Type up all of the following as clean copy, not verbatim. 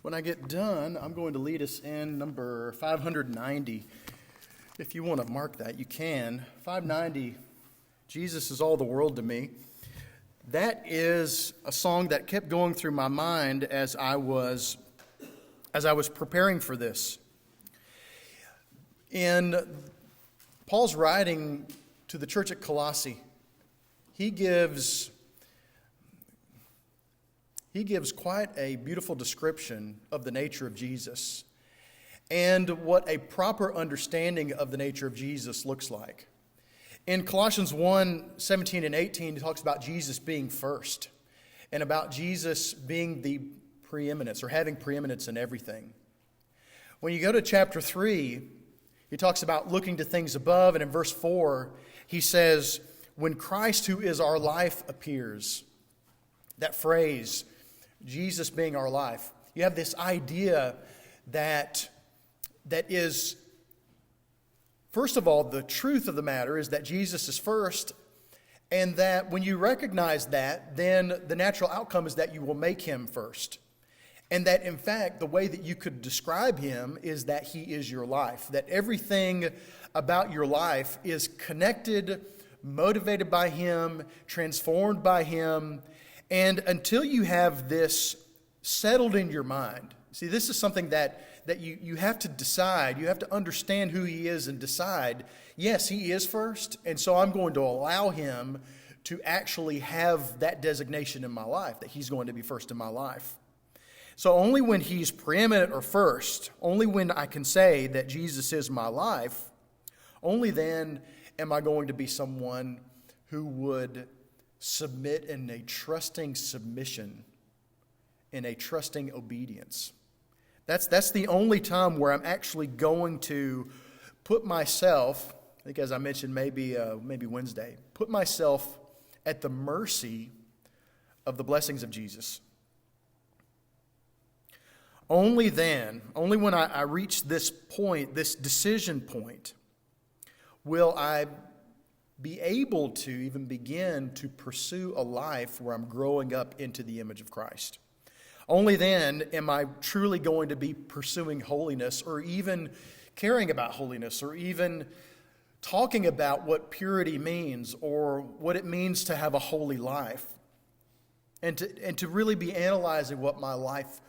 When I get done, I'm going to lead us in number 590. If you want to mark that, you can. 590, Jesus is all the world to me. That is a song that kept going through my mind as I was preparing for this. In Paul's writing to the church at Colossae, he gives quite a beautiful description of the nature of Jesus and what a proper understanding of the nature of Jesus looks like. In Colossians 1:17 and 18, he talks about Jesus being first and about Jesus being the preeminence or having preeminence in everything. When you go to chapter 3, he talks about looking to things above, and in verse 4, he says, when Christ, who is our life, appears. That phrase, Jesus being our life. You have this idea that is, first of all, the truth of the matter is that Jesus is first, and that when you recognize that, then the natural outcome is that you will make him first. And that, in fact, the way that you could describe him is that he is your life. That everything about your life is connected, motivated by him, transformed by him. And until you have this settled in your mind, see, this is something that you have to decide. You have to understand who he is and decide, yes, he is first, and so I'm going to allow him to actually have that designation in my life, that he's going to be first in my life. So only when he's preeminent or first, only when I can say that Jesus is my life, only then am I going to be someone who would submit in a trusting submission, in a trusting obedience. That's the only time where I'm actually going to put myself, I think as I mentioned maybe Wednesday, put myself at the mercy of the blessings of Jesus. Only then, only when I reach this point, this decision point, will I be able to even begin to pursue a life where I'm growing up into the image of Christ. Only then am I truly going to be pursuing holiness, or even caring about holiness, or even talking about what purity means or what it means to have a holy life. And to really be analyzing what my life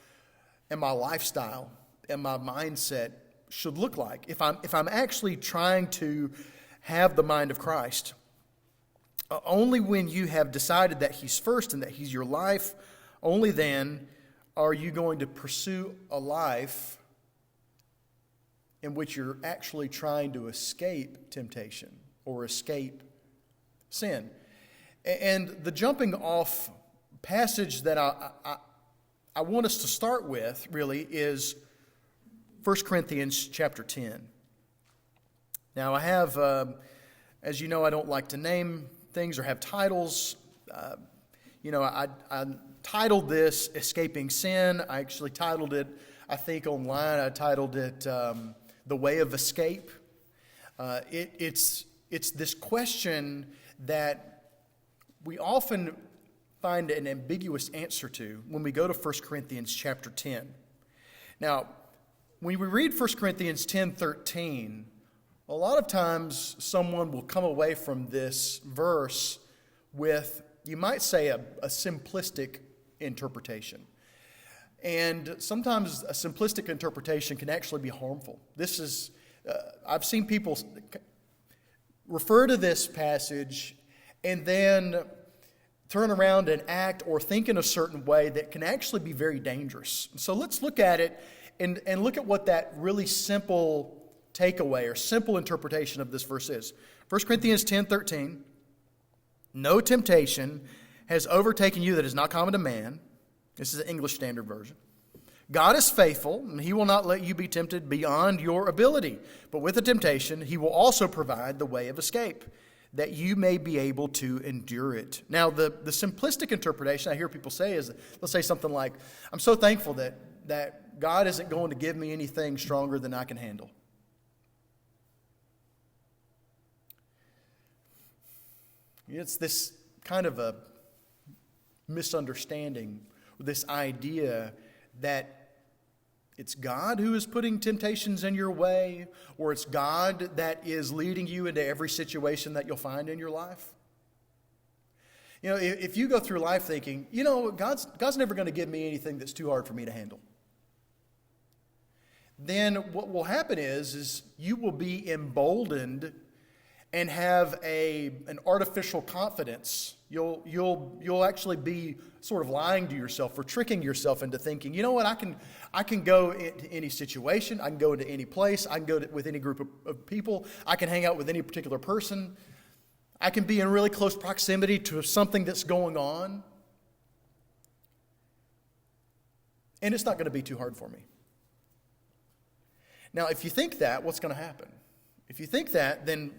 and my lifestyle and my mindset should look like. If I'm actually trying to have the mind of Christ. Only when you have decided that he's first and that he's your life, only then are you going to pursue a life in which you're actually trying to escape temptation or escape sin. And the jumping off passage that I want us to start with really is 1 Corinthians chapter 10. Now, I have, as you know, I don't like to name things or have titles. I titled this Escaping Sin. I actually titled it, I think online, I titled it The Way of Escape. It's this question that we often find an ambiguous answer to when we go to 1 Corinthians chapter 10. Now, when we read 1 Corinthians 10:13, a lot of times someone will come away from this verse with, you might say, a simplistic interpretation. And sometimes a simplistic interpretation can actually be harmful. I've seen people refer to this passage and then turn around and act or think in a certain way that can actually be very dangerous. So let's look at it and look at what that really simple takeaway or simple interpretation of this verse is. 1 Corinthians 10:13, no temptation has overtaken you that is not common to man. This is the English Standard Version. God is faithful, and he will not let you be tempted beyond your ability. But with the temptation, he will also provide the way of escape, that you may be able to endure it. Now, the simplistic interpretation I hear people say is, they'll say something like, I'm so thankful that God isn't going to give me anything stronger than I can handle. It's this kind of a misunderstanding, this idea that it's God who is putting temptations in your way, or it's God that is leading you into every situation that you'll find in your life. You know, if you go through life thinking, you know, God's never going to give me anything that's too hard for me to handle, then what will happen is you will be emboldened and have an artificial confidence. You'll actually be sort of lying to yourself or tricking yourself into thinking, you know what, I can go into any situation, I can go into any place, I can go with any group of people, I can hang out with any particular person, I can be in really close proximity to something that's going on, and it's not going to be too hard for me. Now, if you think that, what's going to happen? If you think that, then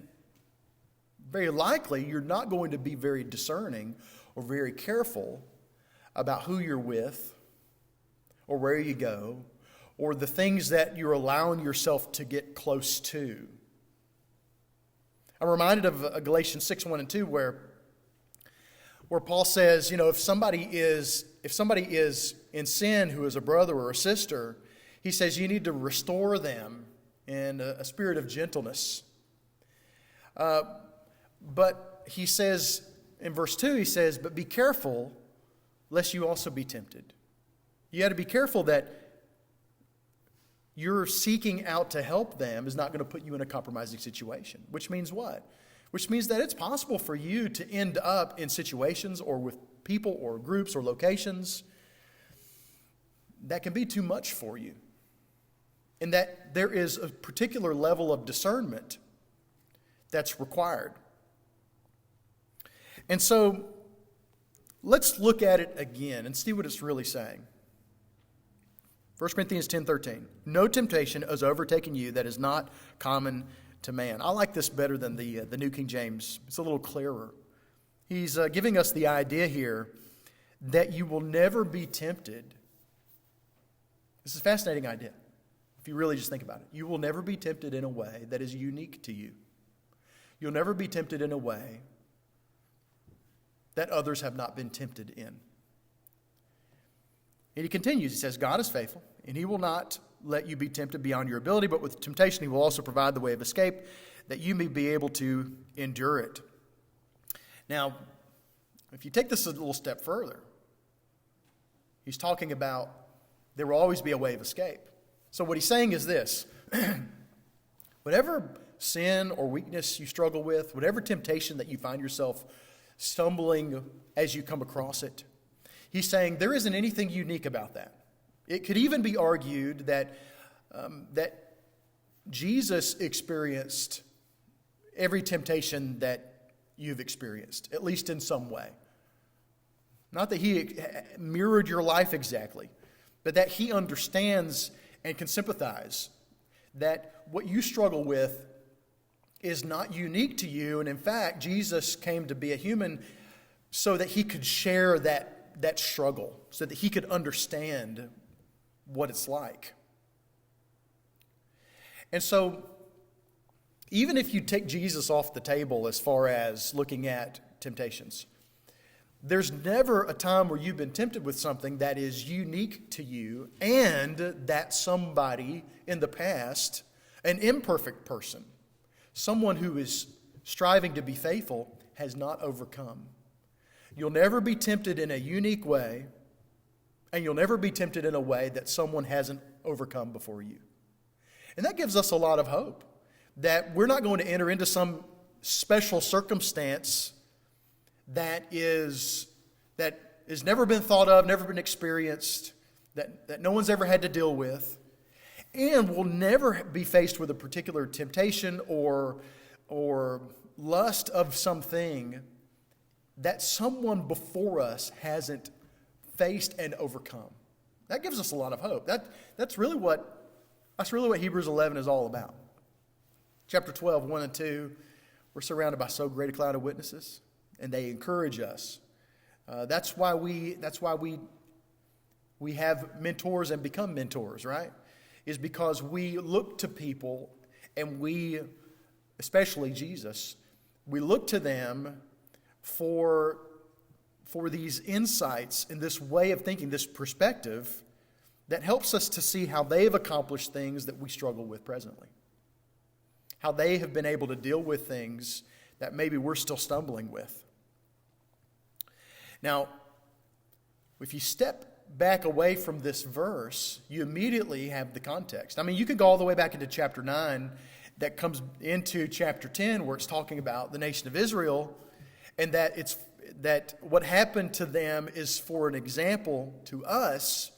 very likely you're not going to be very discerning or very careful about who you're with or where you go or the things that you're allowing yourself to get close to. I'm reminded of Galatians 6:1-2 where Paul says, you know, if somebody is in sin who is a brother or a sister, he says you need to restore them in a spirit of gentleness. But he says, in verse 2, he says, but be careful lest you also be tempted. You got to be careful that your seeking out to help them is not going to put you in a compromising situation. Which means what? Which means that it's possible for you to end up in situations or with people or groups or locations that can be too much for you. And that there is a particular level of discernment that's required. And so, let's look at it again and see what it's really saying. 1 Corinthians 10:13. No temptation has overtaken you that is not common to man. I like this better than the New King James. It's a little clearer. He's giving us the idea here that you will never be tempted. This is a fascinating idea, if you really just think about it. You will never be tempted in a way that is unique to you. You'll never be tempted in a way that others have not been tempted in. And he continues, he says, God is faithful, and he will not let you be tempted beyond your ability, but with temptation he will also provide the way of escape, that you may be able to endure it. Now, if you take this a little step further, he's talking about there will always be a way of escape. So what he's saying is this, whatever sin or weakness you struggle with, whatever temptation that you find yourself stumbling as you come across it, he's saying there isn't anything unique about that. It could even be argued that Jesus experienced every temptation that you've experienced, at least in some way. Not that he mirrored your life exactly, but that he understands and can sympathize that what you struggle with is not unique to you. And in fact, Jesus came to be a human so that he could share that struggle, so that he could understand what it's like. And so, even if you take Jesus off the table as far as looking at temptations, there's never a time where you've been tempted with something that is unique to you and that somebody in the past, an imperfect person, someone who is striving to be faithful, has not overcome. You'll never be tempted in a unique way, and you'll never be tempted in a way that someone hasn't overcome before you. And that gives us a lot of hope that we're not going to enter into some special circumstance that has never been thought of, never been experienced, that no one's ever had to deal with, and will never be faced with a particular temptation or lust of something that someone before us hasn't faced and overcome. That gives us a lot of hope. That's really what Hebrews 11 is all about. Chapter 12, 1 and 2, we're surrounded by so great a cloud of witnesses, and they encourage us. That's why we have mentors and become mentors, right? Is because we look to people, and we, especially Jesus, we look to them for these insights and this way of thinking, this perspective that helps us to see how they've accomplished things that we struggle with presently. How they have been able to deal with things that maybe we're still stumbling with. Now, if you step back away from this verse, you immediately have the context. I mean, you could go all the way back into chapter 9 that comes into chapter 10 where it's talking about the nation of Israel, and that what happened to them is for an example to us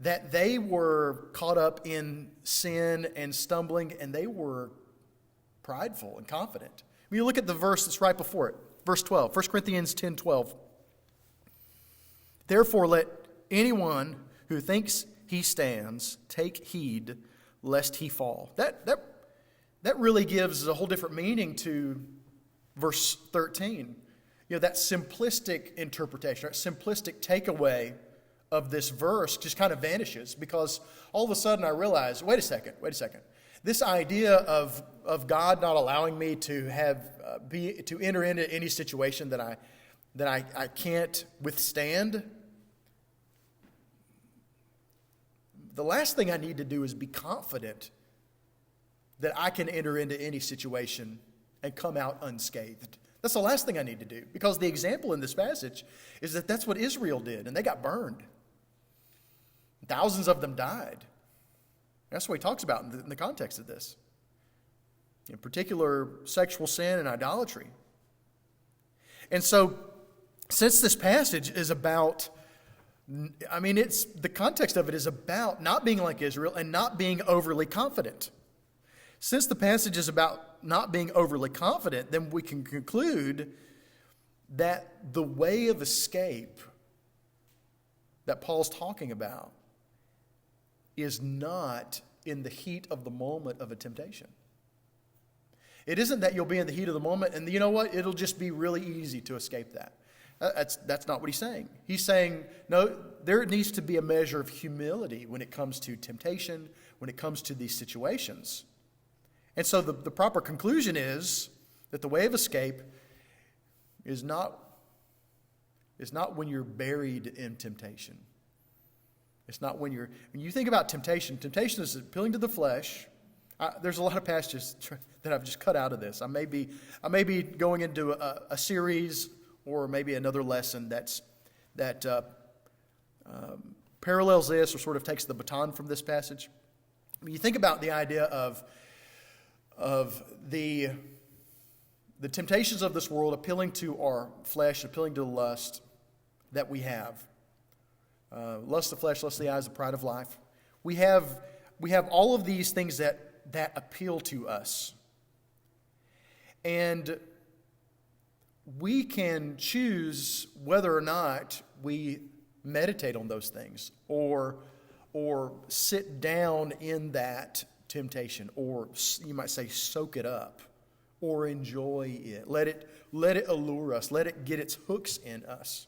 that they were caught up in sin and stumbling, and they were prideful and confident. When you look at the verse that's right before it, verse 12, 1 Corinthians 10:12. Therefore, let anyone who thinks he stands take heed lest he fall. That really gives a whole different meaning to verse 13. You know, that simplistic interpretation, that simplistic takeaway of this verse just kind of vanishes, because all of a sudden I realize, wait a second. This idea of God not allowing me to to enter into any situation that I can't withstand. The last thing I need to do is be confident that I can enter into any situation and come out unscathed. That's the last thing I need to do, because the example in this passage is that that's what Israel did, and they got burned. Thousands of them died. That's what he talks about in the context of this. In particular, sexual sin and idolatry. And so, since this passage is about, the context of it is about not being like Israel and not being overly confident. Since the passage is about not being overly confident, then we can conclude that the way of escape that Paul's talking about is not in the heat of the moment of a temptation. It isn't that you'll be in the heat of the moment and you know what, it'll just be really easy to escape that. That's not what he's saying. He's saying, no, there needs to be a measure of humility when it comes to temptation, when it comes to these situations. And so the proper conclusion is that the way of escape is not when you're buried in temptation. It's not when you think about temptation is appealing to the flesh. There's a lot of passages that I've just cut out of this. I may be going into a series or maybe another lesson that parallels this or sort of takes the baton from this passage. When you think about the idea of the temptations of this world appealing to our flesh, appealing to the lust that we have. Lust of the flesh, lust of the eyes, the pride of life. We have all of these things that appeal to us. And we can choose whether or not we meditate on those things or sit down in that temptation, or you might say soak it up or enjoy it. Let it allure us. Let it get its hooks in us.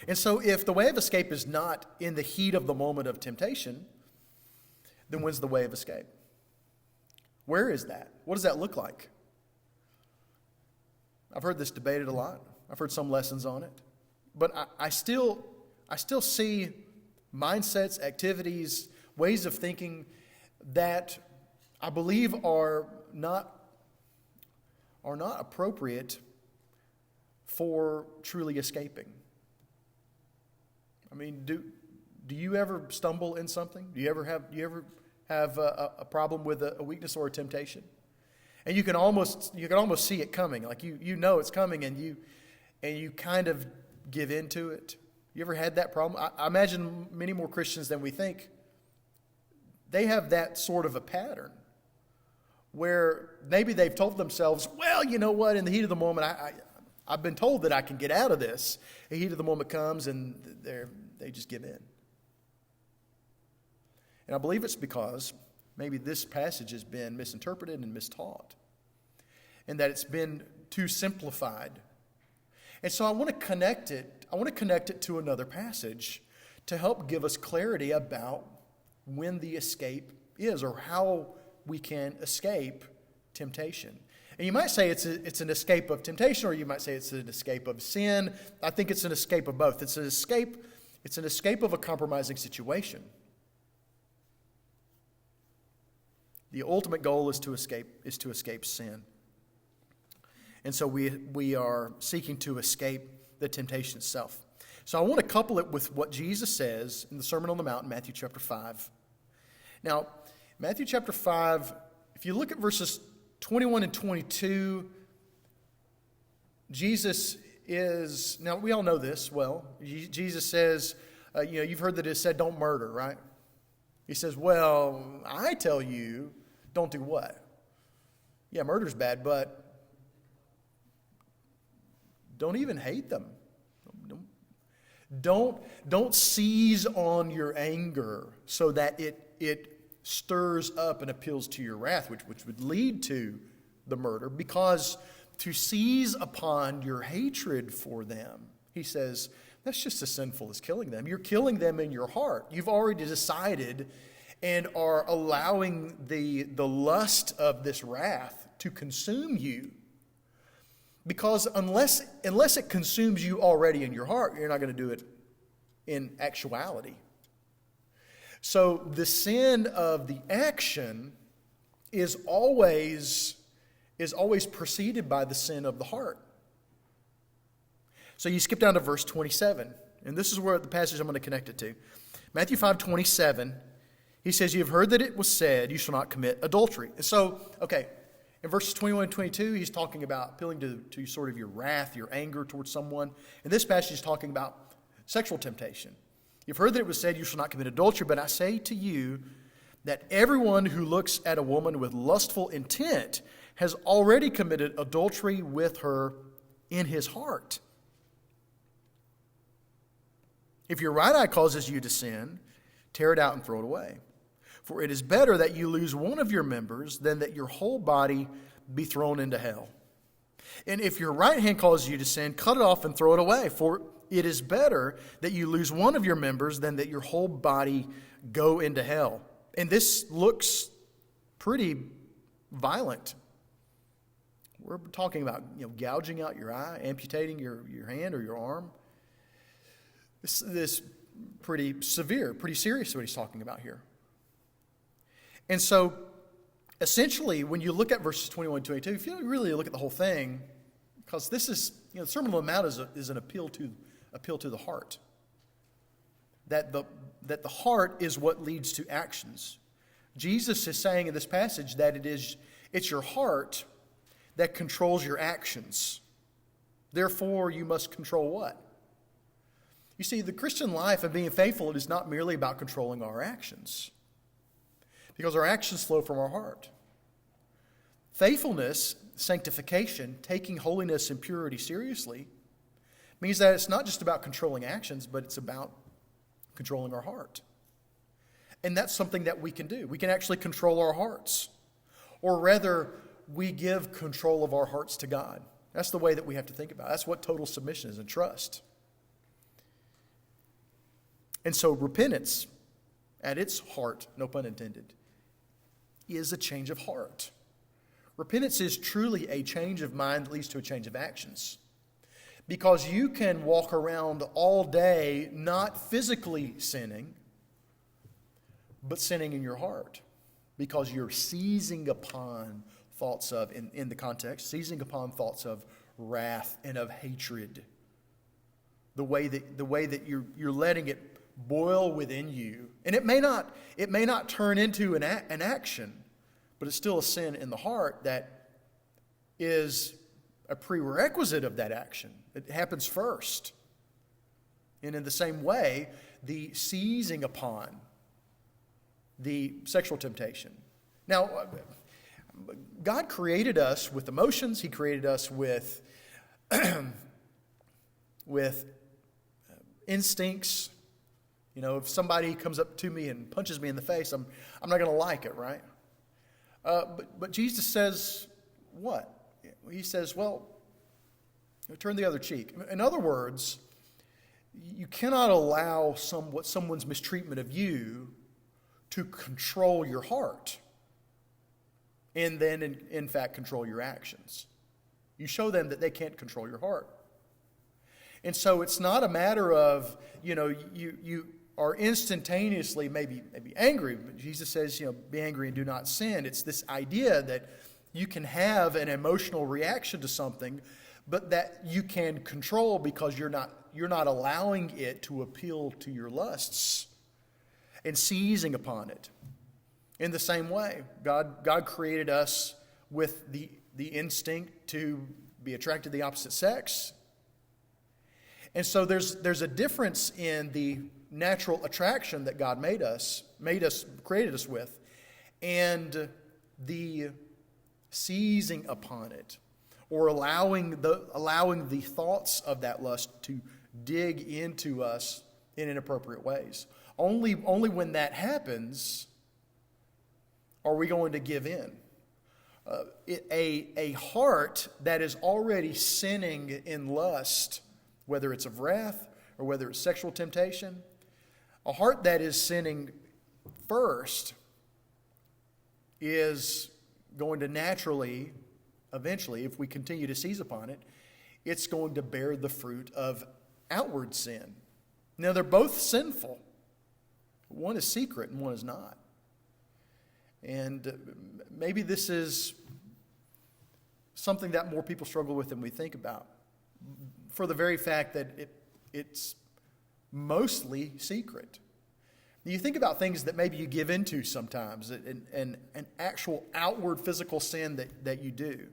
And so if the way of escape is not in the heat of the moment of temptation, then when's the way of escape? Where is that? What does that look like? I've heard this debated a lot. I've heard some lessons on it. But I still see mindsets, activities, ways of thinking that I believe are not appropriate for truly escaping. I mean, do you ever stumble in something? Do you ever have a problem with a weakness or a temptation? And you can almost see it coming. Like you know it's coming, and you kind of give into it. You ever had that problem? I imagine many more Christians than we think, they have that sort of a pattern where maybe they've told themselves, well, you know what, in the heat of the moment, I've been told that I can get out of this. The heat of the moment comes and they just give in. And I believe it's because maybe this passage has been misinterpreted and mistaught, and that it's been too simplified. And so I want to connect it to another passage to help give us clarity about when the escape is, or how we can escape temptation. And you might say it's an escape of temptation, or you might say it's an escape of sin. I think it's an escape of both. It's an escape It's an escape of a compromising situation. The ultimate goal is to escape sin. And so we are seeking to escape the temptation itself. So I want to couple it with what Jesus says in the Sermon on the Mount in Matthew chapter 5. Now, Matthew chapter 5, if you look at verses 21 and 22, Jesus is, now we all know this well. Jesus says, you've heard that it said don't murder, right? He says, well, I tell you, don't do what? Yeah, murder's bad, but don't even hate them. Don't seize on your anger so that it stirs up and appeals to your wrath, which would lead to the murder, because to seize upon your hatred for them, he says, that's just as sinful as killing them. You're killing them in your heart. You've already decided and are allowing the lust of this wrath to consume you. Because unless it consumes you already in your heart, you're not going to do it in actuality. So the sin of the action is always preceded by the sin of the heart. So you skip down to verse 27, and this is where the passage I'm going to connect it to. Matthew 5:27, he says, "You have heard that it was said, you shall not commit adultery." And so, okay, in verses 21 and 22, he's talking about appealing to sort of your wrath, your anger towards someone. In this passage, he's talking about sexual temptation. You've heard that it was said, you shall not commit adultery, but I say to you that everyone who looks at a woman with lustful intent has already committed adultery with her in his heart. If your right eye causes you to sin, tear it out and throw it away. For it is better that you lose one of your members than that your whole body be thrown into hell. And if your right hand causes you to sin, cut it off and throw it away. For it is better that you lose one of your members than that your whole body go into hell. And this looks pretty violent. We're talking about gouging out your eye, amputating your hand or your arm. This pretty severe, pretty serious what he's talking about here. And so, essentially, when you look at verses 21 and 22, if you really look at the whole thing, because this is, the Sermon on the Mount is an appeal to the heart. That the heart is what leads to actions. Jesus is saying in this passage that it's your heart that controls your actions. Therefore, you must control what? You see, the Christian life of being faithful is not merely about controlling our actions, because our actions flow from our heart. Faithfulness, sanctification, taking holiness and purity seriously, means that it's not just about controlling actions, but it's about controlling our heart. And that's something that we can do. We can actually control our hearts. Or rather, we give control of our hearts to God. That's the way that we have to think about it. That's what total submission is, and trust. And so repentance, at its heart, no pun intended, is a change of heart. Repentance is truly a change of mind that leads to a change of actions. Because you can walk around all day not physically sinning, but sinning in your heart. Because you're seizing upon thoughts of, in the context, seizing upon thoughts of wrath and of hatred. The way that you're letting it boil within you. And it may not turn into an action, but it's still a sin in the heart that is a prerequisite of that action. It happens first. And in the same way, the seizing upon the sexual temptation. Now, God created us with emotions. He created us with instincts. If somebody comes up to me and punches me in the face, I'm not going to like it, right? But Jesus says what? He says, well, turn the other cheek. In other words, you cannot allow someone's mistreatment of you to control your heart and then, in fact, control your actions. You show them that they can't control your heart. And so it's not a matter of, you are instantaneously maybe angry. Jesus says, be angry and do not sin. It's this idea that you can have an emotional reaction to something, but that you can control because you're not allowing it to appeal to your lusts and seizing upon it. In the same way, God created us with the instinct to be attracted to the opposite sex. And so there's a difference in the natural attraction that God created us with, and the seizing upon it, or allowing the thoughts of that lust to dig into us in inappropriate ways. Only when that happens are we going to give in. A heart that is already sinning in lust, whether it's of wrath or whether it's sexual temptation, a heart that is sinning first is going to naturally, eventually, if we continue to seize upon it, it's going to bear the fruit of outward sin. Now, they're both sinful. One is secret and one is not. And maybe this is something that more people struggle with than we think about, for the very fact that it's mostly secret. You think about things that maybe you give into sometimes, and an actual outward physical sin that you do.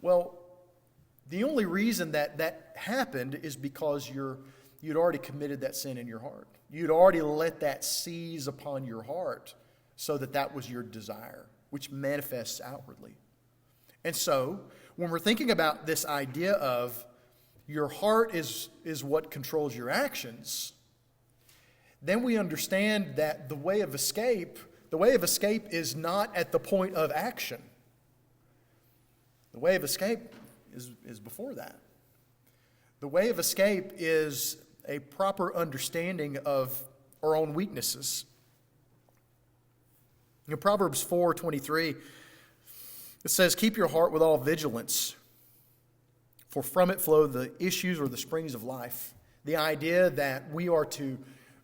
Well, the only reason that happened is because you'd already committed that sin in your heart. You'd already let that seize upon your heart so that was your desire, which manifests outwardly. And so, when we're thinking about this idea of your heart is what controls your actions, then we understand that the way of escape is not at the point of action. The way of escape is before that. The way of escape is a proper understanding of our own weaknesses. In Proverbs 4:23, it says, "Keep your heart with all vigilance, for from it flow the issues or the springs of life." The idea that we are to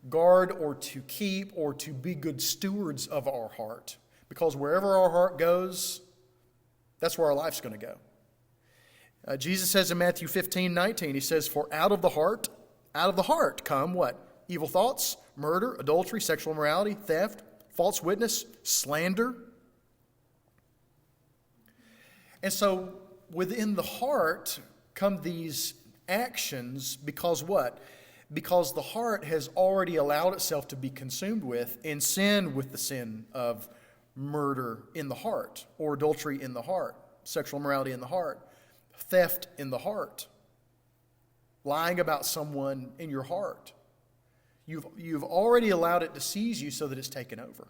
guard or to keep or to be good stewards of our heart. Because wherever our heart goes, that's where our life's going to go. Jesus says in Matthew 15:19, he says, "For out of the heart come" what? "Evil thoughts, murder, adultery, sexual immorality, theft, false witness, slander." And so within the heart come these actions because what? Because the heart has already allowed itself to be consumed with and sin with the sin of murder in the heart, or adultery in the heart, sexual immorality in the heart, theft in the heart, lying about someone in your heart. You've already allowed it to seize you so that it's taken over.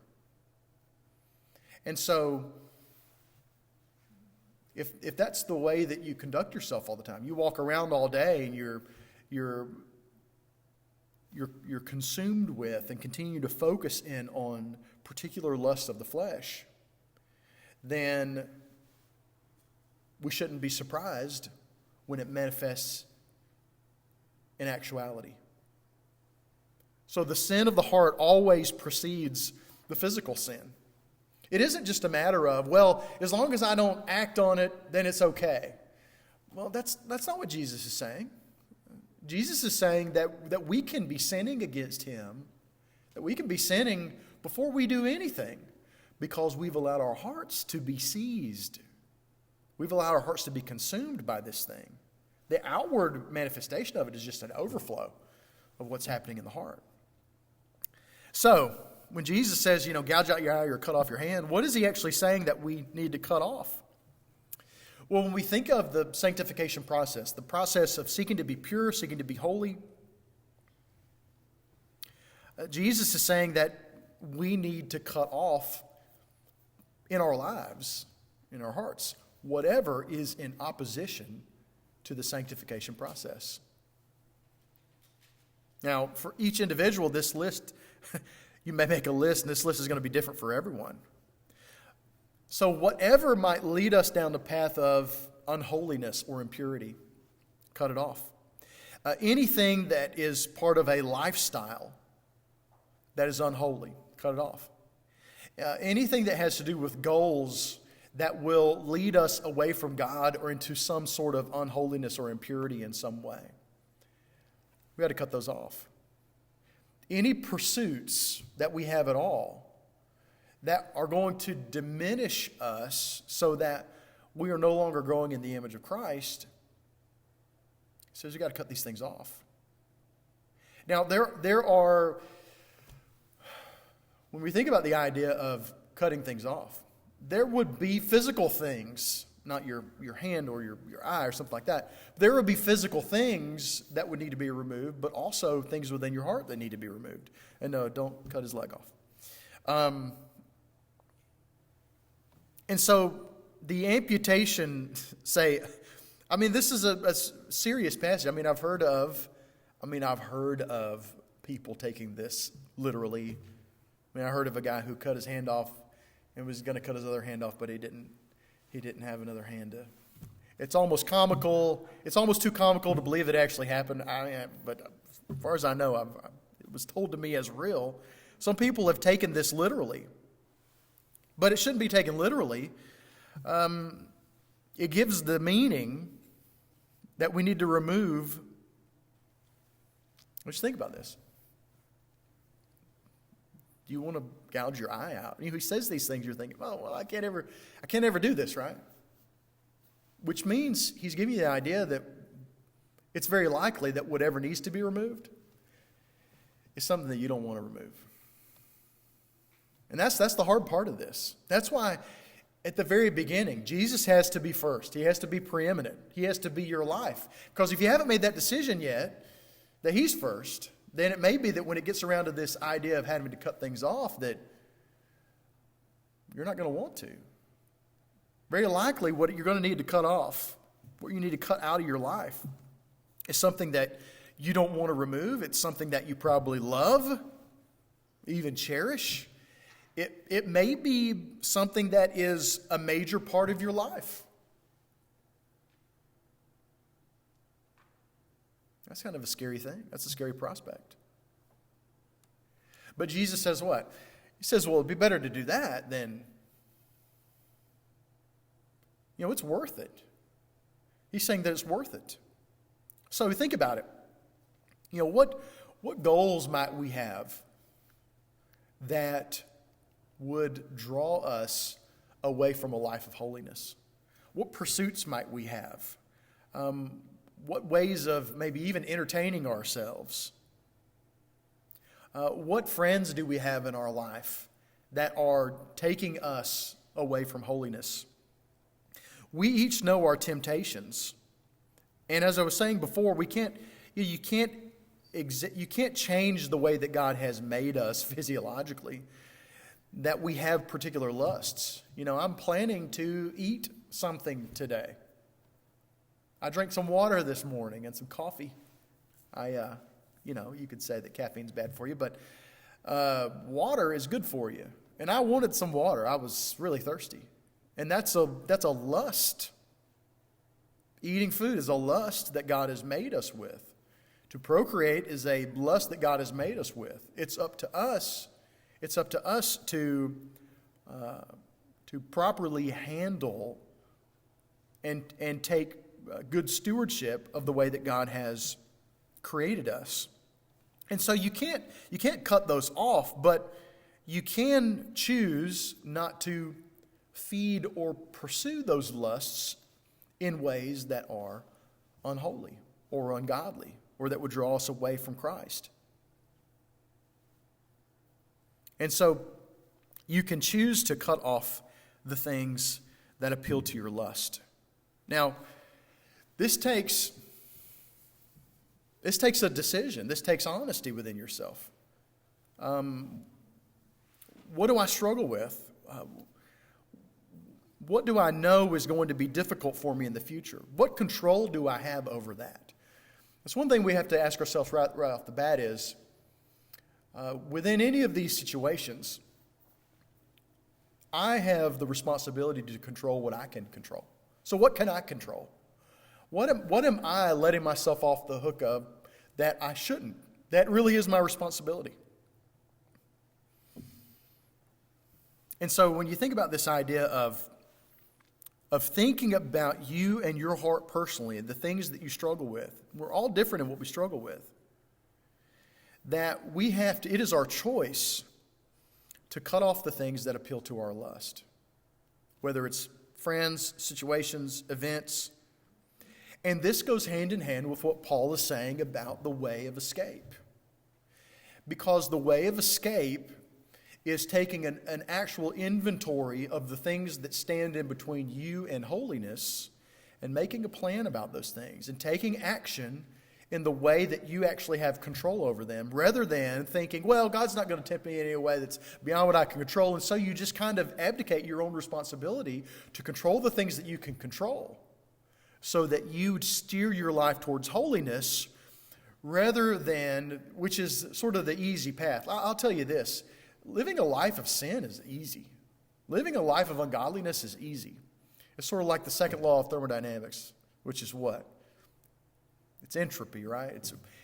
And so, if that's the way that you conduct yourself all the time, you walk around all day and you're consumed with and continue to focus in on particular lusts of the flesh, then we shouldn't be surprised when it manifests in actuality. So the sin of the heart always precedes the physical sin. It isn't just a matter of, well, as long as I don't act on it, then it's okay. Well, that's not what Jesus is saying. Jesus is saying that we can be sinning against him, that we can be sinning before we do anything, because we've allowed our hearts to be seized. We've allowed our hearts to be consumed by this thing. The outward manifestation of it is just an overflow of what's happening in the heart. So, when Jesus says, gouge out your eye or cut off your hand, what is he actually saying that we need to cut off? Well, when we think of the sanctification process, the process of seeking to be pure, seeking to be holy, Jesus is saying that we need to cut off in our lives, in our hearts, whatever is in opposition to the sanctification process. Now, for each individual, this list, you may make a list, and this list is going to be different for everyone. So whatever might lead us down the path of unholiness or impurity, cut it off. Anything that is part of a lifestyle that is unholy, cut it off. Anything that has to do with goals that will lead us away from God or into some sort of unholiness or impurity in some way, we got to cut those off. Any pursuits that we have at all that are going to diminish us so that we are no longer growing in the image of Christ, he says you got to cut these things off. Now, there are, when we think about the idea of cutting things off, there would be physical things, not your hand or your eye or something like that. There would be physical things that would need to be removed, but also things within your heart that need to be removed. And no, don't cut his leg off. And so the amputation, this is a serious passage. I've heard of people taking this literally. I heard of a guy who cut his hand off and was going to cut his other hand off, but he didn't have another hand to. It's almost comical. It's almost too comical to believe it actually happened. But as far as I know, it was told to me as real. Some people have taken this literally, but it shouldn't be taken literally. It gives the meaning that we need to remove. What do you think about this? Do you want to gouge your eye out? He says these things, you're thinking, oh, well, I can't ever do this, right? Which means he's giving you the idea that it's very likely that whatever needs to be removed is something that you don't want to remove. And that's the hard part of this. That's why at the very beginning, Jesus has to be first. He has to be preeminent. He has to be your life. Because if you haven't made that decision yet, that he's first, then it may be that when it gets around to this idea of having to cut things off, that you're not going to want to. Very likely what you're going to need to cut off, what you need to cut out of your life, is something that you don't want to remove. It's something that you probably love, even cherish. It may be something that is a major part of your life. That's kind of a scary thing. That's a scary prospect. But Jesus says what? He says, well, it'd be better to do that than, it's worth it. He's saying that it's worth it. So think about it. What goals might we have that would draw us away from a life of holiness? What pursuits might we have? What ways of maybe even entertaining ourselves? What friends do we have in our life that are taking us away from holiness? We each know our temptations. And as I was saying before, you can't change the way that God has made us physiologically, that we have particular lusts. I'm planning to eat something today. I drank some water this morning and some coffee. You could say that caffeine's bad for you, but water is good for you. And I wanted some water. I was really thirsty. And that's a lust. Eating food is a lust that God has made us with. To procreate is a lust that God has made us with. It's up to us. It's up to us to properly handle and take good stewardship of the way that God has created us. And so you can't cut those off, but you can choose not to feed or pursue those lusts in ways that are unholy or ungodly or that would draw us away from Christ. And so you can choose to cut off the things that appeal to your lust. Now, this takes a decision. This takes honesty within yourself. What do I struggle with? What do I know is going to be difficult for me in the future? What control do I have over that? That's one thing we have to ask ourselves right off the bat is, within any of these situations, I have the responsibility to control what I can control. So what can I control? What am I letting myself off the hook of that I shouldn't? That really is my responsibility. And so when you think about this idea of thinking about you and your heart personally, and the things that you struggle with, we're all different in what we struggle with. That it is our choice to cut off the things that appeal to our lust. Whether it's friends, situations, events. And this goes hand in hand with what Paul is saying about the way of escape. Because the way of escape is taking an actual inventory of the things that stand in between you and holiness and making a plan about those things and taking action in the way that you actually have control over them, rather than thinking, well, God's not going to tempt me in any way that's beyond what I can control. And so you just kind of abdicate your own responsibility to control the things that you can control so that you steer your life towards holiness rather than, which is sort of the easy path. I'll tell you this. Living a life of sin is easy. Living a life of ungodliness is easy. It's sort of like the second law of thermodynamics, which is what? It's entropy, right?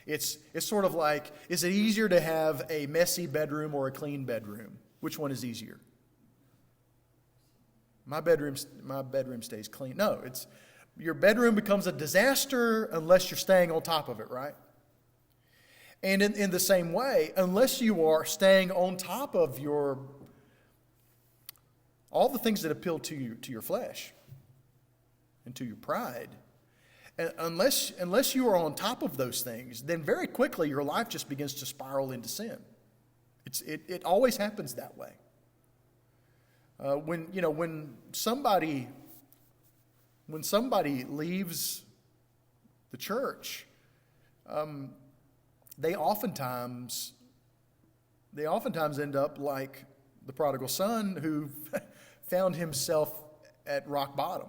It's sort of like, is it easier to have a messy bedroom or a clean bedroom? Which one is easier? My bedroom stays clean. No, your bedroom becomes a disaster unless you're staying on top of it, right? And in the same way, unless you are staying on top of all the things that appeal to your flesh and to your pride, and unless you are on top of those things, then very quickly your life just begins to spiral into sin. It always happens that way. When somebody leaves the church, they oftentimes end up like the prodigal son who found himself at rock bottom.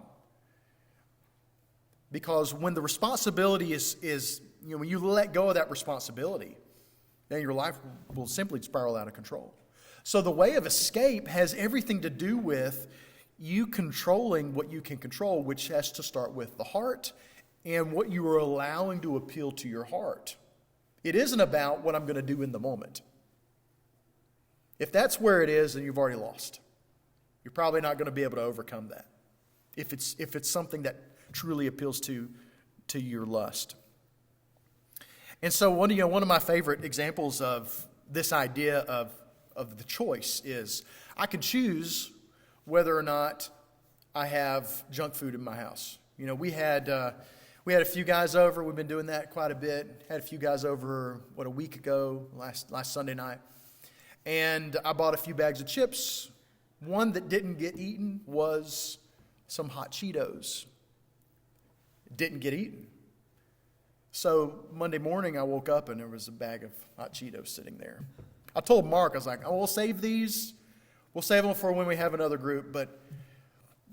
Because when the responsibility is when you let go of that responsibility, then your life will simply spiral out of control. So the way of escape has everything to do with you controlling what you can control, which has to start with the heart and what you are allowing to appeal to your heart. It isn't about what I'm going to do in the moment. If that's where it is, then you've already lost. You're probably not going to be able to overcome that. If it's something that truly appeals to your lust. And so one of my favorite examples of this idea of the choice is I can choose whether or not I have junk food in my house. We had a few guys over. We've been doing that quite a bit. Had a few guys over, a week ago, last Sunday night. And I bought a few bags of chips. One that didn't get eaten was some hot Cheetos. It didn't get eaten. So Monday morning I woke up and there was a bag of hot Cheetos sitting there. I told Mark, I was like, we'll save these. We'll save them for when we have another group. But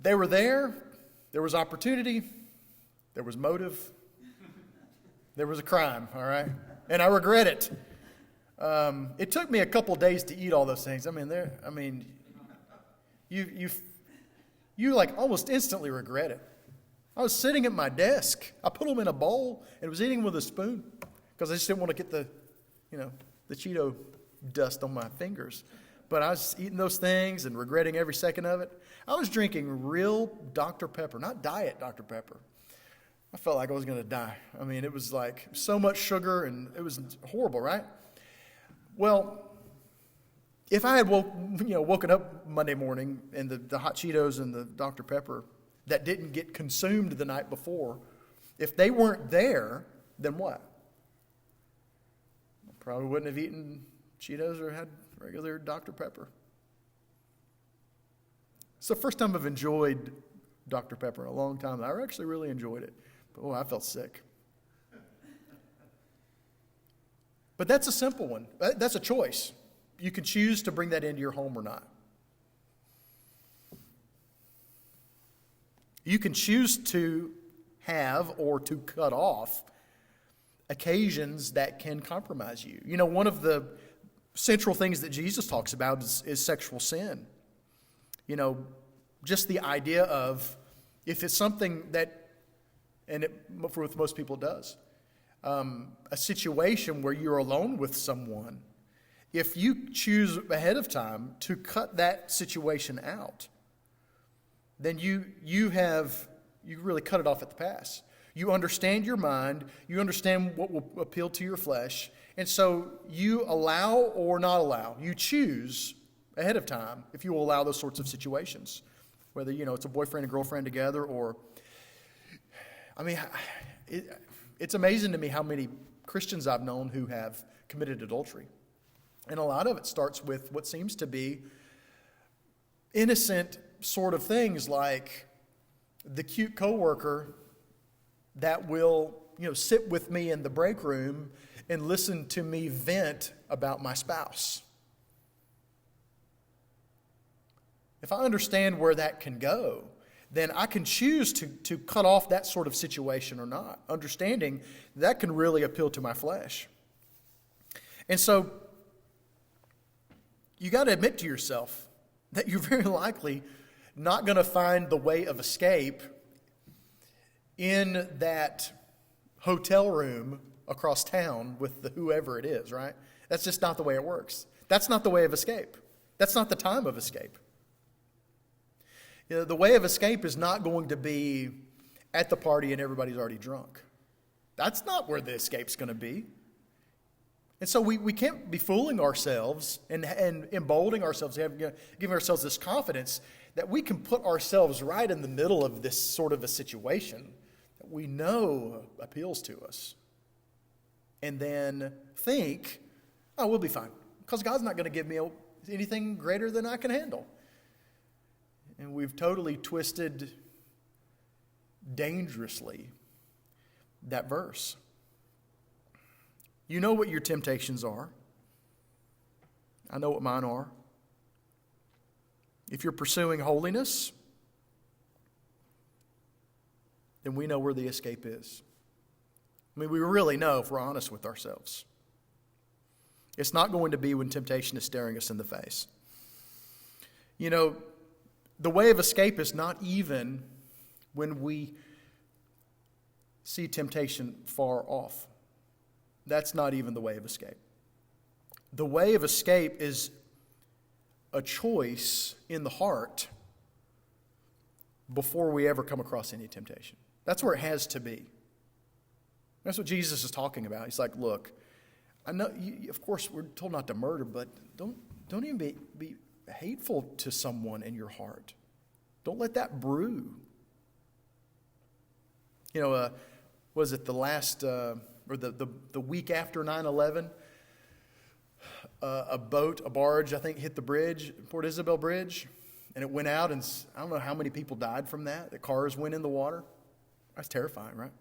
they were there. There was opportunity. There was motive. There was a crime, all right? And I regret it. It took me a couple days to eat all those things. You like almost instantly regret it. I was sitting at my desk. I put them in a bowl and was eating with a spoon because I just didn't want to get the Cheeto dust on my fingers. But I was eating those things and regretting every second of it. I was drinking real Dr. Pepper, not diet Dr. Pepper. I felt like I was going to die. It was like so much sugar and it was horrible, right? Well, if I had woken up Monday morning and the hot Cheetos and the Dr. Pepper that didn't get consumed the night before, if they weren't there, then what? I probably wouldn't have eaten Cheetos or had regular Dr. Pepper. It's the first time I've enjoyed Dr. Pepper in a long time. I actually really enjoyed it. But I felt sick. But that's a simple one. That's a choice. You can choose to bring that into your home or not. You can choose to have or to cut off occasions that can compromise you. One of the central things that Jesus talks about is sexual sin. Just the idea of if it's something that And for most people it does. A situation where you're alone with someone, if you choose ahead of time to cut that situation out, then you really cut it off at the pass. You understand your mind, you understand what will appeal to your flesh, and so you allow or not allow. You choose ahead of time if you will allow those sorts of situations, whether it's a boyfriend and girlfriend together, or it's amazing to me how many Christians I've known who have committed adultery. And a lot of it starts with what seems to be innocent sort of things, like the cute coworker that will, sit with me in the break room and listen to me vent about my spouse. If I understand where that can go, then I can choose to cut off that sort of situation or not, understanding that can really appeal to my flesh. And so you got to admit to yourself that you're very likely not going to find the way of escape in that hotel room across town with whoever it is, right? That's just not the way it works. That's not the way of escape. That's not the time of escape. The way of escape is not going to be at the party and everybody's already drunk. That's not where the escape's going to be. And so we can't be fooling ourselves and emboldening ourselves, giving ourselves this confidence that we can put ourselves right in the middle of this sort of a situation that we know appeals to us. And then think, oh, we'll be fine, because God's not going to give me anything greater than I can handle. And we've totally twisted dangerously that verse. You know what your temptations are. I know what mine are. If you're pursuing holiness, then we know where the escape is. We really know if we're honest with ourselves. It's not going to be when temptation is staring us in the face. The way of escape is not even when we see temptation far off. That's not even the way of escape. The way of escape is a choice in the heart before we ever come across any temptation. That's where it has to be. That's what Jesus is talking about. He's like, look, I know, of course, we're told not to murder, but don't even be hateful to someone in your heart. Don't let that brew. Was it the last, or the week after 9/11, a barge, I think, hit the bridge, Port Isabel Bridge, and it went out, and I don't know how many people died from that. The cars went in the water. That's terrifying, right?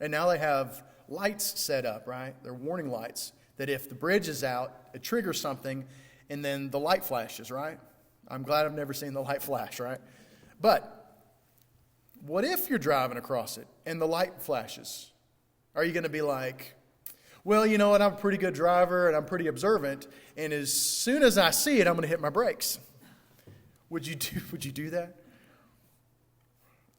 And now they have lights set up, right? They're warning lights that if the bridge is out, it triggers something, and then the light flashes, right? I'm glad I've never seen the light flash, right? But what if you're driving across it and the light flashes? Are you going to be like, well, you know what, I'm a pretty good driver and I'm pretty observant, and as soon as I see it, I'm going to hit my brakes? Would you do that?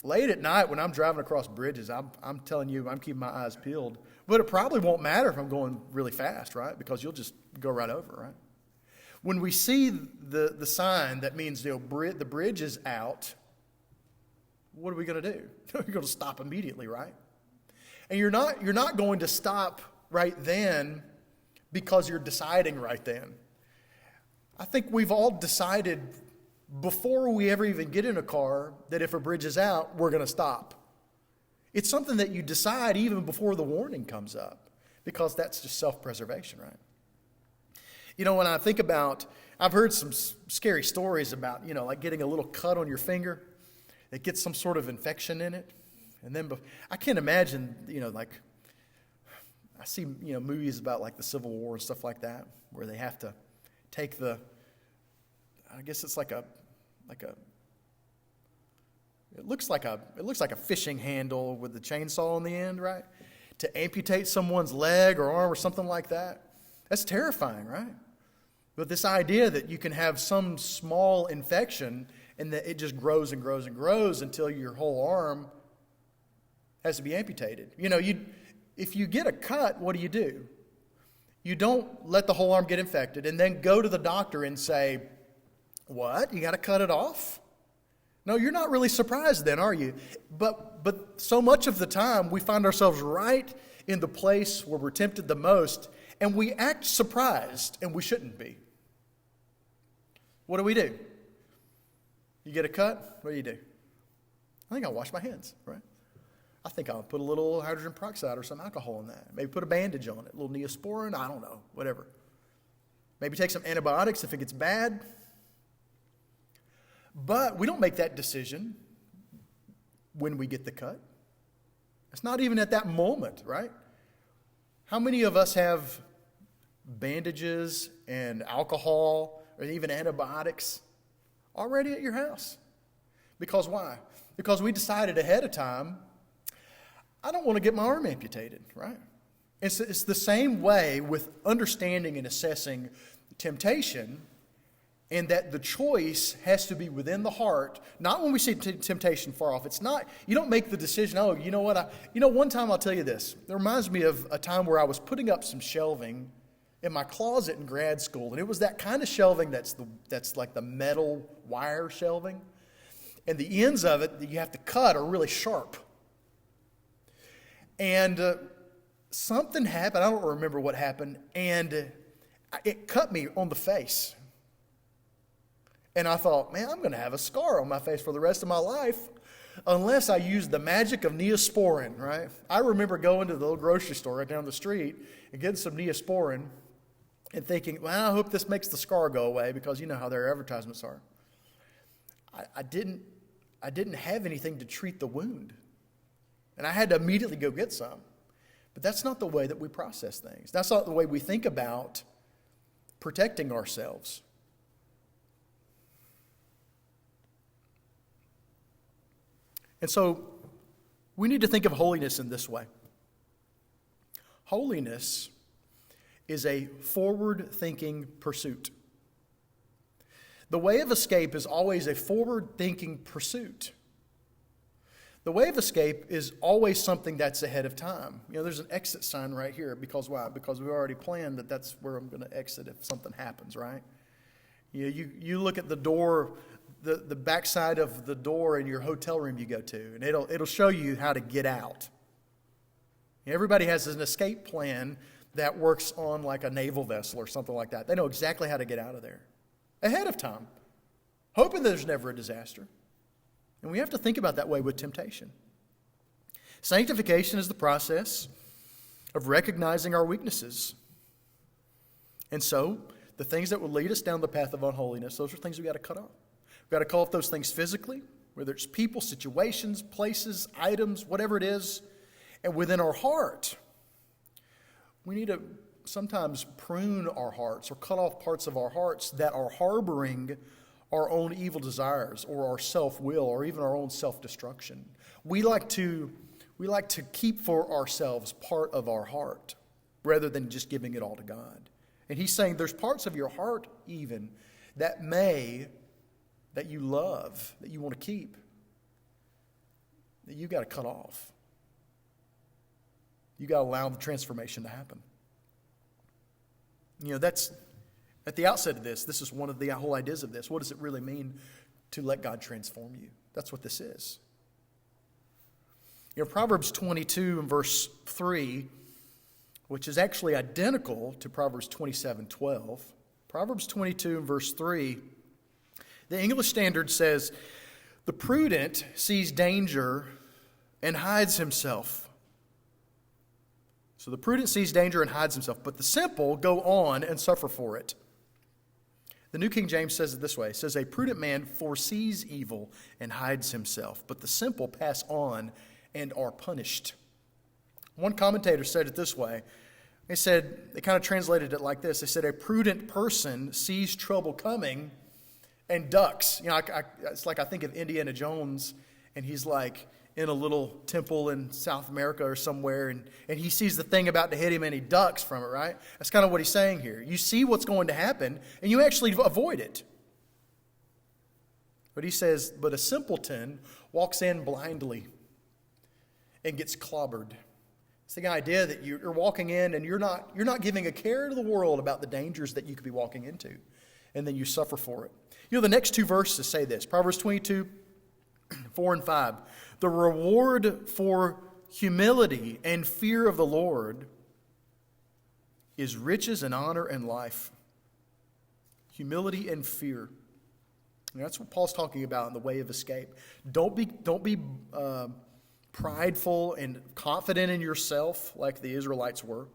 Late at night when I'm driving across bridges, I'm telling you, I'm keeping my eyes peeled. But it probably won't matter if I'm going really fast, right? Because you'll just go right over, right? When we see the sign that means the bridge is out, what are we going to do? You're going to stop immediately, right? And you're not going to stop right then because you're deciding right then. I think we've all decided before we ever even get in a car that if a bridge is out, we're going to stop. It's something that you decide even before the warning comes up, because that's just self-preservation, right? When I think about, I've heard some scary stories about, like getting a little cut on your finger that gets some sort of infection in it. And then I can't imagine, like I see, movies about like the Civil War and stuff like that, where they have to take I guess it's it looks like a fishing handle with the chainsaw on the end, right? To amputate someone's leg or arm or something like that. That's terrifying, right? But this idea that you can have some small infection and that it just grows and grows and grows until your whole arm has to be amputated. If you get a cut, what do? You don't let the whole arm get infected and then go to the doctor and say, what? You got to cut it off? No, you're not really surprised then, are you? But so much of the time we find ourselves right in the place where we're tempted the most, and we act surprised, and we shouldn't be. What do? You get a cut, what do? I think I'll wash my hands, right? I think I'll put a little hydrogen peroxide or some alcohol in that. Maybe put a bandage on it, a little Neosporin, I don't know, whatever. Maybe take some antibiotics if it gets bad. But we don't make that decision when we get the cut. It's not even at that moment, right? How many of us have bandages and alcohol or even antibiotics already at your house? Because why? Because we decided ahead of time, I don't want to get my arm amputated, right? It's the same way with understanding and assessing temptation, and that the choice has to be within the heart, not when we see temptation far off. It's not, you don't make the decision, oh, you know what, one time I'll tell you this. It reminds me of a time where I was putting up some shelving in my closet in grad school, and it was that kind of shelving that's like the metal wire shelving, and the ends of it that you have to cut are really sharp. And something happened, I don't remember what happened, and it cut me on the face. And I thought, man, I'm going to have a scar on my face for the rest of my life unless I use the magic of Neosporin, right? I remember going to the little grocery store right down the street and getting some Neosporin and thinking, well, I hope this makes the scar go away, because you know how their advertisements are. I didn't have anything to treat the wound. And I had to immediately go get some. But that's not the way that we process things. That's not the way we think about protecting ourselves. And so we need to think of holiness in this way. Holiness is a forward-thinking pursuit. The way of escape is always a forward-thinking pursuit. The way of escape is always something that's ahead of time. There's an exit sign right here. Because why? Because we already planned that that's where I'm going to exit if something happens, right? You look at the door, the backside of the door in your hotel room you go to, and it'll show you how to get out. Everybody has an escape plan that works on like a naval vessel or something like that. They know exactly how to get out of there ahead of time, hoping there's never a disaster. And we have to think about that way with temptation. Sanctification is the process of recognizing our weaknesses. And so, the things that will lead us down the path of unholiness, those are things we've got to cut off. We've got to cut off those things physically, whether it's people, situations, places, items, whatever it is. And within our heart, we need to sometimes prune our hearts or cut off parts of our hearts that are harboring our own evil desires or our self-will or even our own self-destruction. We like to keep for ourselves part of our heart rather than just giving it all to God. And he's saying there's parts of your heart even that you love, that you want to keep, that you've got to cut off. You've got to allow the transformation to happen. That's at the outset of this is one of the whole ideas of this. What does it really mean to let God transform you? That's what this is. Proverbs 22 and verse 3, which is actually identical to Proverbs 27:12. Proverbs 22 and verse 3, the English Standard says, "The prudent sees danger and hides himself." So the prudent sees danger and hides himself, but the simple go on and suffer for it. The New King James says it this way. It says, "A prudent man foresees evil and hides himself, but the simple pass on and are punished." One commentator said it this way. They kind of translated it like this. They said, "A prudent person sees trouble coming and ducks." It's like I think of Indiana Jones, and he's like in a little temple in South America or somewhere, and he sees the thing about to hit him, and he ducks from it, right? That's kind of what he's saying here. You see what's going to happen, and you actually avoid it. But he says, but a simpleton walks in blindly and gets clobbered. It's the idea that you're walking in and you're not giving a care to the world about the dangers that you could be walking into, and then you suffer for it. The next two verses say this. Proverbs 22, 4 and 5. The reward for humility and fear of the Lord is riches and honor and life. Humility and fear. And that's what Paul's talking about in the way of escape. Don't be prideful and confident in yourself like the Israelites were.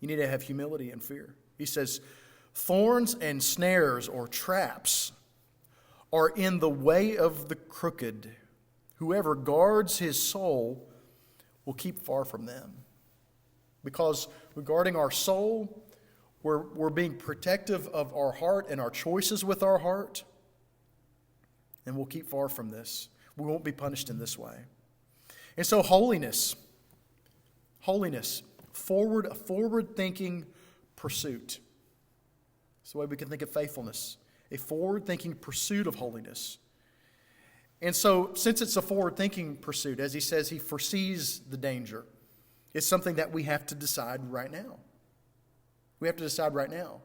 You need to have humility and fear. He says, thorns and snares or traps are in the way of the crooked. Whoever guards his soul will keep far from them. Because regarding our soul, we're being protective of our heart and our choices with our heart. And we'll keep far from this. We won't be punished in this way. And so holiness, a forward-thinking pursuit. That's the way we can think of faithfulness, a forward-thinking pursuit of holiness. And so since it's a forward-thinking pursuit, as he says, he foresees the danger. It's something that we have to decide right now. We have to decide right now.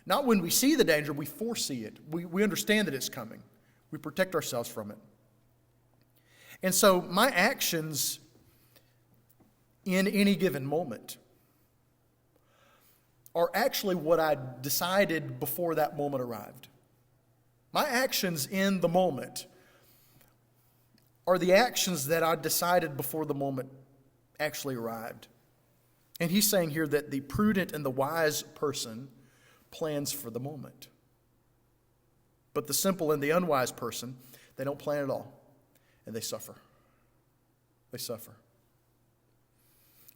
Not when we see the danger, we foresee it. We understand that it's coming. We protect ourselves from it. And so my actions in any given moment are actually what I decided before that moment arrived. My actions in the moment are the actions that I decided before the moment actually arrived. And he's saying here that the prudent and the wise person plans for the moment. But the simple and the unwise person, they don't plan at all. And they suffer. They suffer.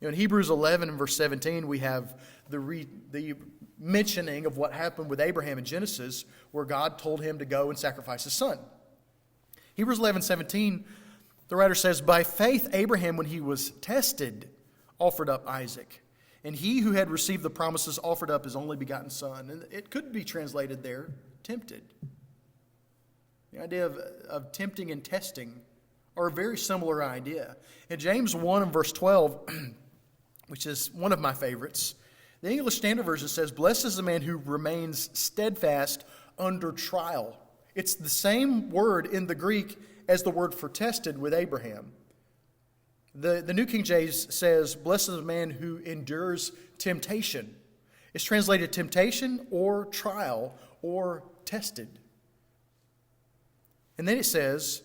In Hebrews 11 and verse 17, we have the mentioning of what happened with Abraham in Genesis, where God told him to go and sacrifice his son. Hebrews 11:17, the writer says, by faith Abraham, when he was tested, offered up Isaac. And he who had received the promises offered up his only begotten son. And it could be translated there, tempted. The idea of tempting and testing are a very similar idea. In James 1 and verse 12, which is one of my favorites, the English Standard Version says, blessed is the man who remains steadfast under trial. It's the same word in the Greek as the word for tested with Abraham. The New King James says, blessed is the man who endures temptation. It's translated temptation or trial or tested. And then it says,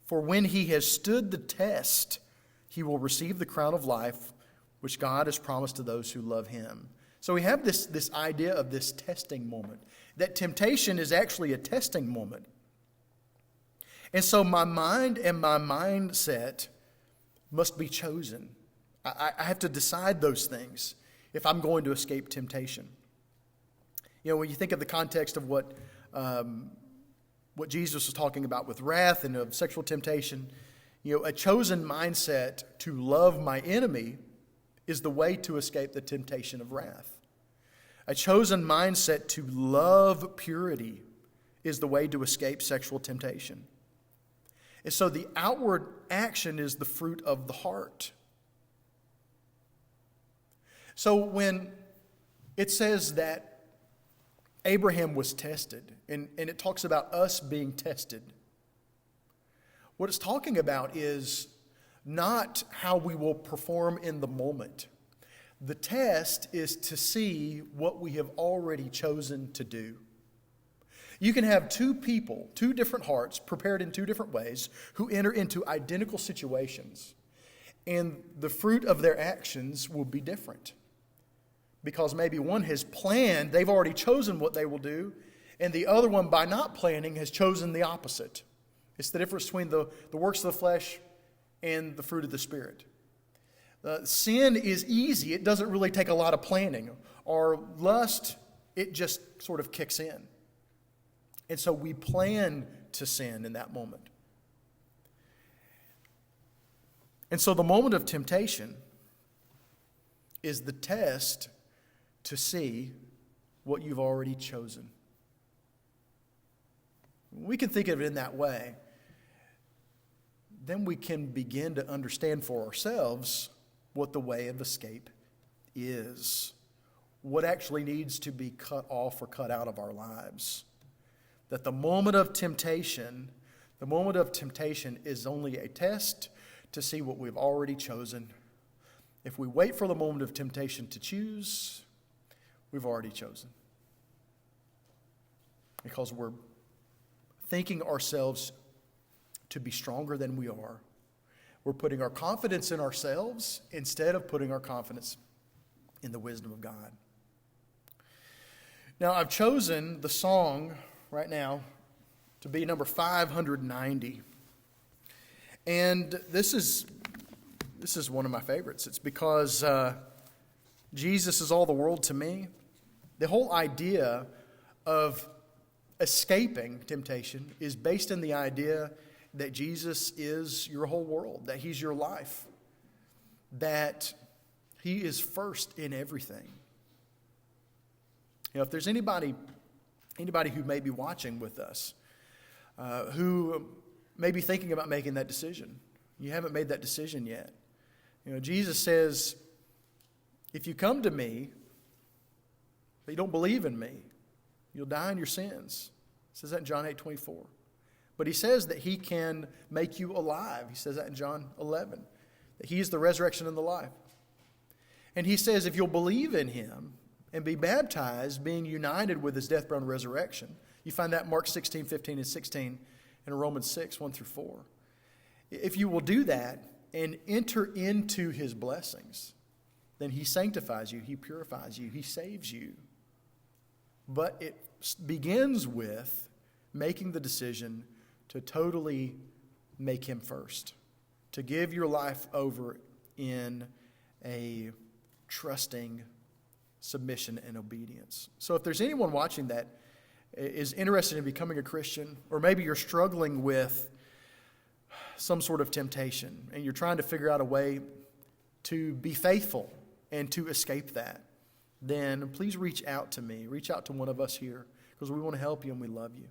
for when he has stood the test, he will receive the crown of life, which God has promised to those who love him. So we have this idea of this testing moment, that temptation is actually a testing moment. And so my mind and my mindset must be chosen. I have to decide those things if I'm going to escape temptation. When you think of the context of what Jesus was talking about with wrath and of sexual temptation, a chosen mindset to love my enemy is the way to escape the temptation of wrath. A chosen mindset to love purity is the way to escape sexual temptation. And so the outward action is the fruit of the heart. So when it says that Abraham was tested, and it talks about us being tested, what it's talking about is not how we will perform in the moment. The test is to see what we have already chosen to do. You can have two people, two different hearts, prepared in two different ways, who enter into identical situations. And the fruit of their actions will be different. Because maybe one has planned, they've already chosen what they will do, and the other one, by not planning, has chosen the opposite. It's the difference between the works of the flesh and the fruit of the Spirit. Sin is easy. It doesn't really take a lot of planning. Or lust, it just sort of kicks in. And so we plan to sin in that moment. And so the moment of temptation is the test to see what you've already chosen. We can think of it in that way. then we can begin to understand for ourselves what the way of escape is, what actually needs to be cut off or cut out of our lives. That the moment of temptation is only a test to see what we've already chosen. If we wait for the moment of temptation to choose, we've already chosen. Because we're thinking ourselves to be stronger than we are. We're putting our confidence in ourselves instead of putting our confidence in the wisdom of God. Now, I've chosen the song right now to be number 590. And this is one of my favorites. It's because Jesus is all the world to me. The whole idea of escaping temptation is based in the idea that Jesus is your whole world, that he's your life, that he is first in everything. You know, if there's anybody who may be watching with us, who may be thinking about making that decision, you haven't made that decision yet. You know, Jesus says, if you come to me, but you don't believe in me, you'll die in your sins. He says that in John 8:24. But he says that he can make you alive. He says that in John 11. That he is the resurrection and the life. And he says if you'll believe in him and be baptized, being united with his death, burial, and resurrection. You find that in Mark 16, 15, and 16, and Romans 6, 1 through 4. If you will do that and enter into his blessings, then he sanctifies you, he purifies you, he saves you. But it begins with making the decision to totally make him first, to give your life over in a trusting submission and obedience. So if there's anyone watching that is interested in becoming a Christian, or maybe you're struggling with some sort of temptation and you're trying to figure out a way to be faithful and to escape that, then please reach out to me. Reach out to one of us here because we want to help you and we love you.